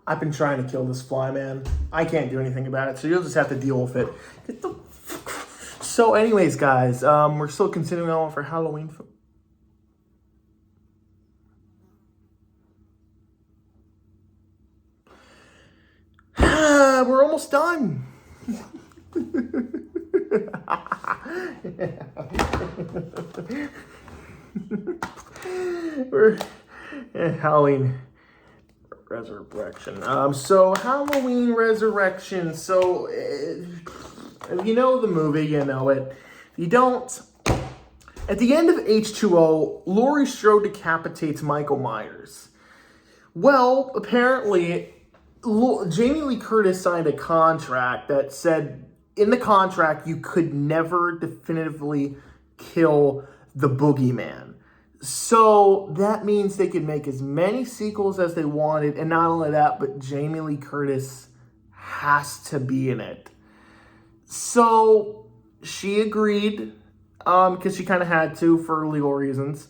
I've been trying to kill this fly, man. I can't do anything about it, so you'll just have to deal with it. So anyways, guys, we're still continuing on for Halloween. We're almost done. We're Halloween Resurrection. So Halloween Resurrection. So if you know the movie, you know it. If you don't, at the end of H2O, Laurie Strode decapitates Michael Myers. Well, apparently, Jamie Lee Curtis signed a contract that said in the contract you could never definitively kill the boogeyman. So that means they could make as many sequels as they wanted, and not only that, but Jamie Lee Curtis has to be in it. So she agreed, because she kind of had to for legal reasons,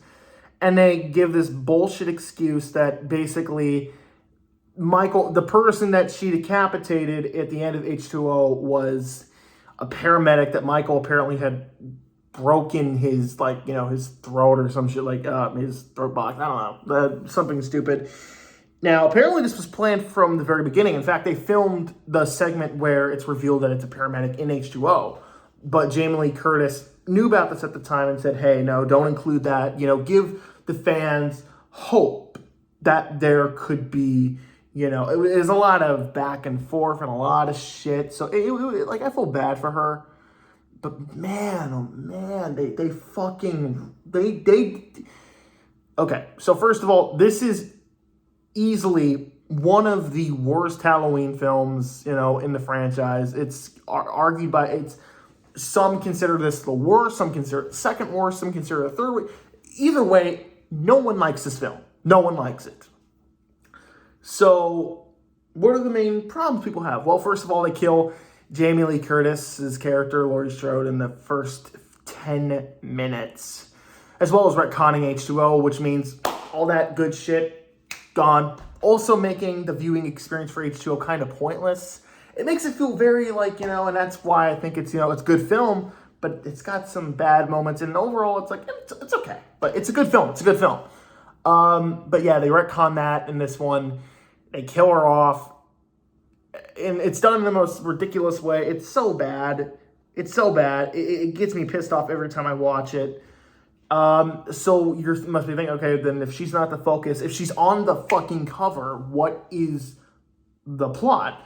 and they give this bullshit excuse that basically Michael, the person that she decapitated at the end of H2O, was a paramedic that Michael apparently had broken his, his throat or some shit, his throat box. I don't know, something stupid. Now, apparently this was planned from the very beginning. In fact, they filmed the segment where it's revealed that it's a paramedic in H2O. But Jamie Lee Curtis knew about this at the time and said, hey, no, don't include that. give the fans hope that there could be, it was a lot of back and forth and a lot of shit. So, I feel bad for her. But man, oh man, Okay, so first of all, this is easily one of the worst Halloween films, in the franchise. It's argued by, some consider this the worst, some consider it the second worst, some consider it the third. Either way, no one likes this film. No one likes it. So, what are the main problems people have? Well, first of all, they kill Jamie Lee Curtis's character, Laurie Strode, in the first 10 minutes. As well as retconning H2O, which means all that good shit gone. Also making the viewing experience for H2O kind of pointless. It makes it feel very and that's why I think it's, it's good film, but it's got some bad moments. And overall, it's okay. But it's a good film. It's a good film. But yeah, they retcon that in this one. They kill her off. And it's done in the most ridiculous way. It's so bad. It's so bad. It gets me pissed off every time I watch it. So you must be thinking, okay, then if she's not the focus, if she's on the fucking cover, what is the plot?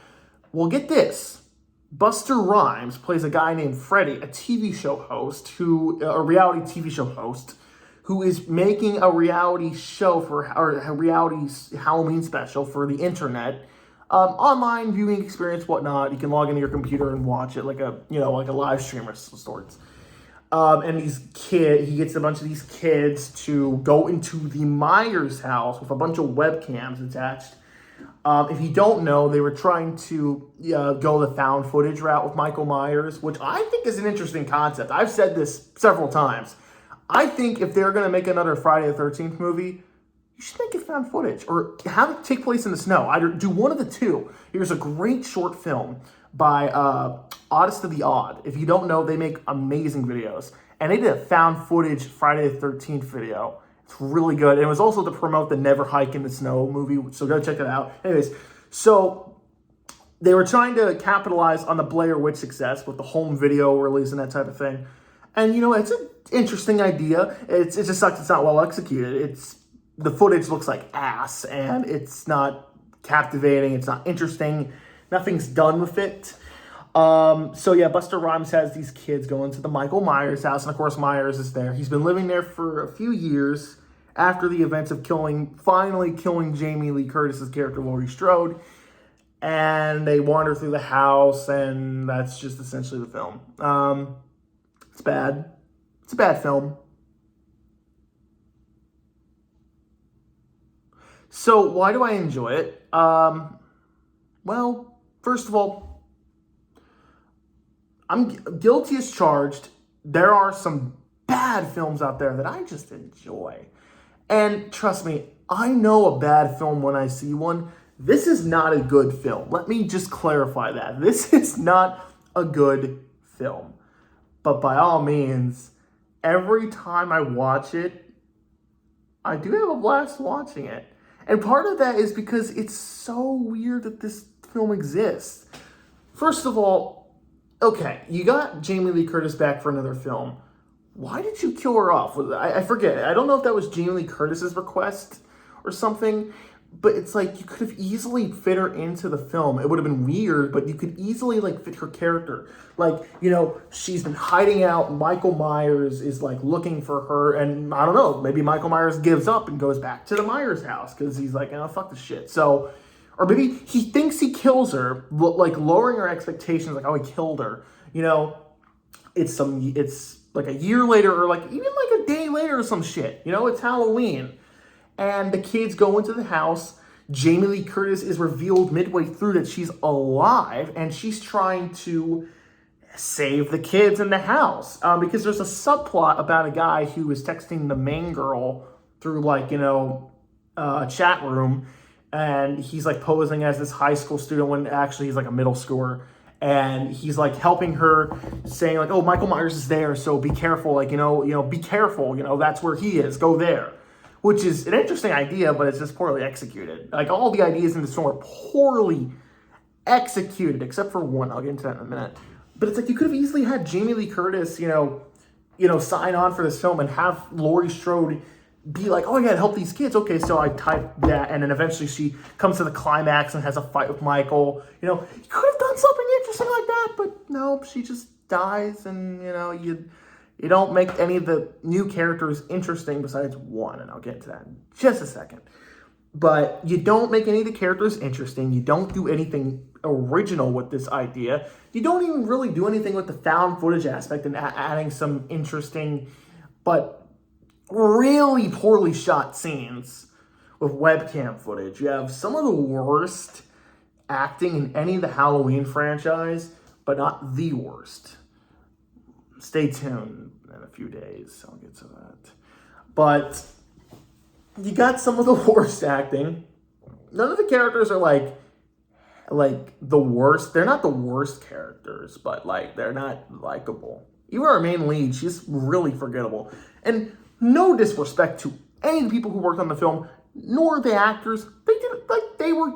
Well, get this. Busta Rhymes plays a guy named Freddie, a reality TV show host, who is making a reality show or a reality Halloween special for the internet. Online viewing experience, whatnot. You can log into your computer and watch it like a live stream of sorts. And he gets a bunch of these kids to go into the Myers house with a bunch of webcams attached. If you don't know, they were trying to go the found footage route with Michael Myers, which I think is an interesting concept. I've said this several times. I think if they're going to make another Friday the 13th movie, you should make it found footage or have it take place in the snow. Either do one of the two. Here's a great short film by Oddest of the Odd. If you don't know, they make amazing videos. And they did a found footage Friday the 13th video. It's really good. And it was also to promote the Never Hike in the Snow movie, so go check it out. Anyways, so they were trying to capitalize on the Blair Witch success with the home video release and that type of thing. And, it's an interesting idea. It just sucks it's not well executed. The footage looks like ass, and it's not captivating. It's not interesting. Nothing's done with it. So yeah, Busta Rhymes has these kids go into the Michael Myers house, and of course Myers is there. He's been living there for a few years after the events of finally killing Jamie Lee Curtis's character, Laurie Strode. And they wander through the house, and that's just essentially the film. It's bad. It's a bad film. So why do I enjoy it? Well, first of all, I'm guilty as charged. There are some bad films out there that I just enjoy. And trust me, I know a bad film when I see one. This is not a good film. Let me just clarify that. This is not a good film. But by all means, every time I watch it, I do have a blast watching it. And part of that is because it's so weird that this film exists. First of all, okay, you got Jamie Lee Curtis back for another film. Why did you kill her off? I forget. I don't know if that was Jamie Lee Curtis's request or something, but it's like you could have easily fit her into the film. It would have been weird, but you could easily like fit her character. Like, you know, she's been hiding out. Michael Myers is like looking for her, and I don't know, maybe Michael Myers gives up and goes back to the Myers house because he's like, oh, fuck this shit. So, or maybe he thinks he kills her, like lowering her expectations, like, oh, he killed her. You know, it's like a year later, or like even like a day later or some shit. You know, it's Halloween. And the kids go into the house. Jamie Lee Curtis is revealed midway through that she's alive, and she's trying to save the kids in the house. Because there's a subplot about a guy who is texting the main girl through, like, you know, a chat room, and he's like posing as this high school student when actually he's like a middle schooler. And he's like helping her, saying like, oh, Michael Myers is there, so be careful, like, you know, be careful, you know, that's where he is, go there. Which is an interesting idea, but it's just poorly executed. Like, all the ideas in this film are poorly executed, except for one. I'll get into that in a minute. But it's like you could have easily had Jamie Lee Curtis, you know, sign on for this film and have Laurie Strode be like, oh, I gotta help these kids. Okay, so I type that, and then eventually she comes to the climax and has a fight with Michael. You know, you could have done something interesting like that, but no, she just dies, and, you know, you don't make any of the new characters interesting besides one, and I'll get to that in just a second. But you don't make any of the characters interesting. You don't do anything original with this idea. You don't even really do anything with the found footage aspect and adding some interesting but really poorly shot scenes with webcam footage. You have some of the worst acting in any of the Halloween franchise, but not the worst. Stay tuned in a few days. I'll get to that. But you got some of the worst acting. None of the characters are like the worst. They're not the worst characters, but like they're not likable. Even our main lead, she's really forgettable. And no disrespect to any of the people who worked on the film, nor the actors. They did like they were.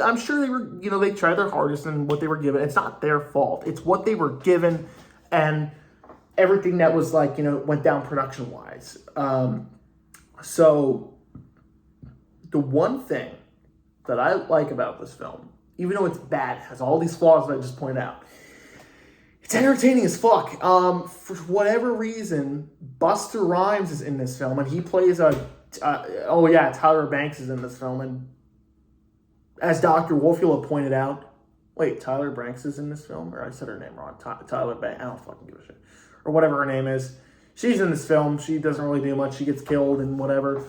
I'm sure they were. You know, they tried their hardest in what they were given. It's not their fault. It's what they were given, and everything that was like, you know, went down production-wise. So the one thing that I like about this film, even though it's bad, it has all these flaws that I just pointed out, it's entertaining as fuck. For whatever reason, Busta Rhymes is in this film, and he plays Tyler Banks is in this film, and as Dr. Wolfula pointed out, wait, Tyler Banks is in this film? Or I said her name wrong. Tyler Banks. I don't fucking give a shit. Or whatever her name is. She's in this film. She doesn't really do much. She gets killed and whatever.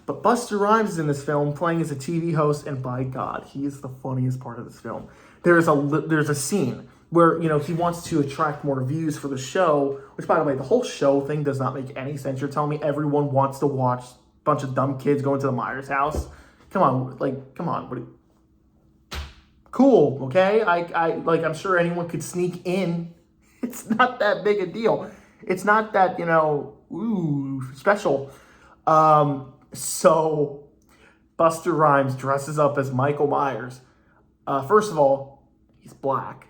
But Busta Rhymes is in this film playing as a TV host, and by God, he is the funniest part of this film. There's a scene where, you know, he wants to attract more views for the show, which, by the way, the whole show thing does not make any sense. You're telling me everyone wants to watch a bunch of dumb kids going to the Myers house? Come on. Cool, okay? I'm sure anyone could sneak in. It's not that big a deal. It's not that, you know, special. So Busta Rhymes dresses up as Michael Myers. First of all, he's black.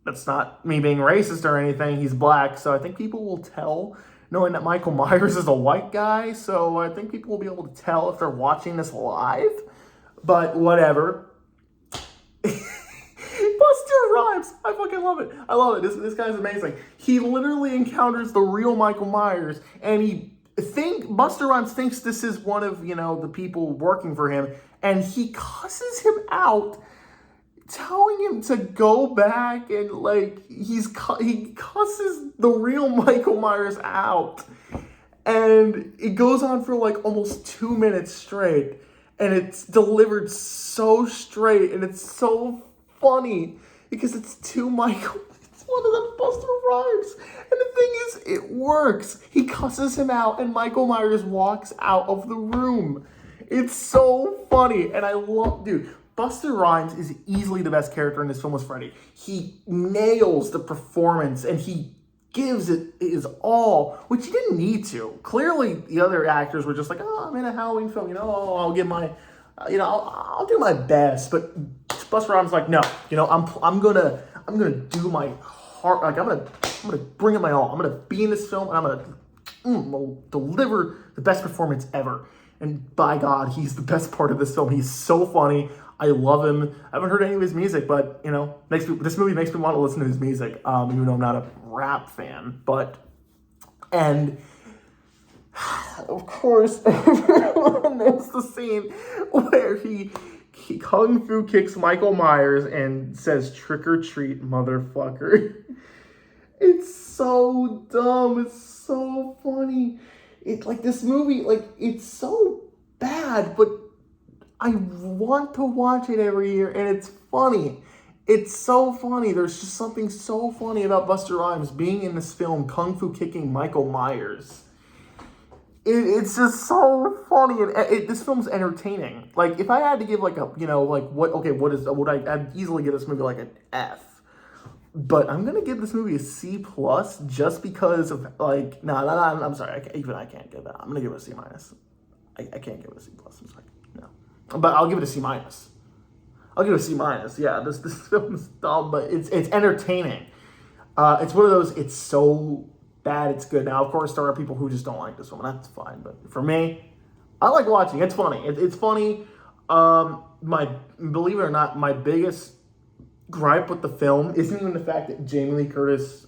That's not me being racist or anything. He's black, so I think people will tell, knowing that Michael Myers is a white guy. So I think people will be able to tell if they're watching this live. But whatever. Busta Rhymes, I fucking love it. I love it. This guy's amazing. He literally encounters the real Michael Myers, and Busta Rhymes thinks this is one of, you know, the people working for him, and he cusses him out, telling him to go back, and like he cusses the real Michael Myers out, and it goes on for like almost 2 minutes straight, and it's delivered so straight, and it's so funny because it's one of the Busta Rhymes. And the thing is, it works. He cusses him out, and Michael Myers walks out of the room. It's so funny, and I love, dude, Busta Rhymes is easily the best character in this film as Freddy. He nails the performance and he gives it his all, which he didn't need to. Clearly, the other actors were just like, "Oh, I'm in a Halloween film, I'll give my, I'll do my best." But Busta Rhymes like, "No, I'm gonna do my heart. Like, I'm gonna bring it my all. I'm gonna be in this film, and I'm gonna deliver the best performance ever." And by God, he's the best part of this film. He's so funny. I love him. I haven't heard any of his music, but this movie makes me want to listen to his music, even though I'm not a rap fan. And of course, everyone knows the scene where he kung fu kicks Michael Myers and says, "Trick or treat, motherfucker." It's so dumb. It's so funny. This movie, it's so bad, but I want to watch it every year, and it's funny. It's so funny. There's just something so funny about Busta Rhymes being in this film, kung fu kicking Michael Myers. It's just so funny, and this film's entertaining. If I had to give I'd easily give this movie an F. But I'm gonna give this movie a C plus just because of I'm sorry, I can't give that. I'm gonna give it a C minus. I can't give it a C plus. I'm sorry, no. But I'll give it a C minus. I'll give it a C minus. Yeah, this film is dumb, but it's entertaining. It's one of those. It's so bad it's good. Now, of course, there are people who just don't like this one. That's fine. But for me, I like watching. It's funny. It's funny. Believe it or not, my biggest gripe with the film isn't even the fact that Jamie Lee Curtis,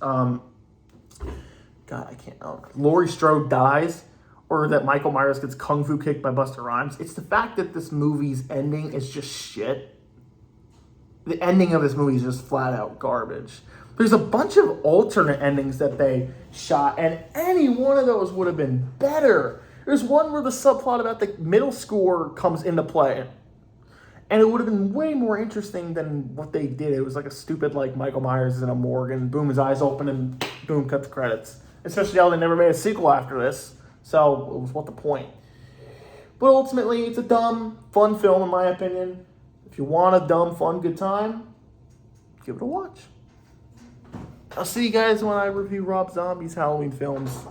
Laurie Strode dies, or that Michael Myers gets kung fu kicked by Busta Rhymes. It's the fact that this movie's ending is just shit. The ending of this movie is just flat out garbage. There's a bunch of alternate endings that they shot, and any one of those would have been better. There's one where the subplot about the middle schooler comes into play. And it would have been way more interesting than what they did. It was a stupid, Michael Myers is in a morgue, and boom, his eyes open, and boom, cut the credits. Especially how they never made a sequel after this. So, it was what the point. But ultimately, it's a dumb, fun film, in my opinion. If you want a dumb, fun, good time, give it a watch. I'll see you guys when I review Rob Zombie's Halloween films.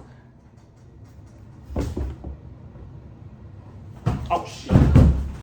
Oh, shit.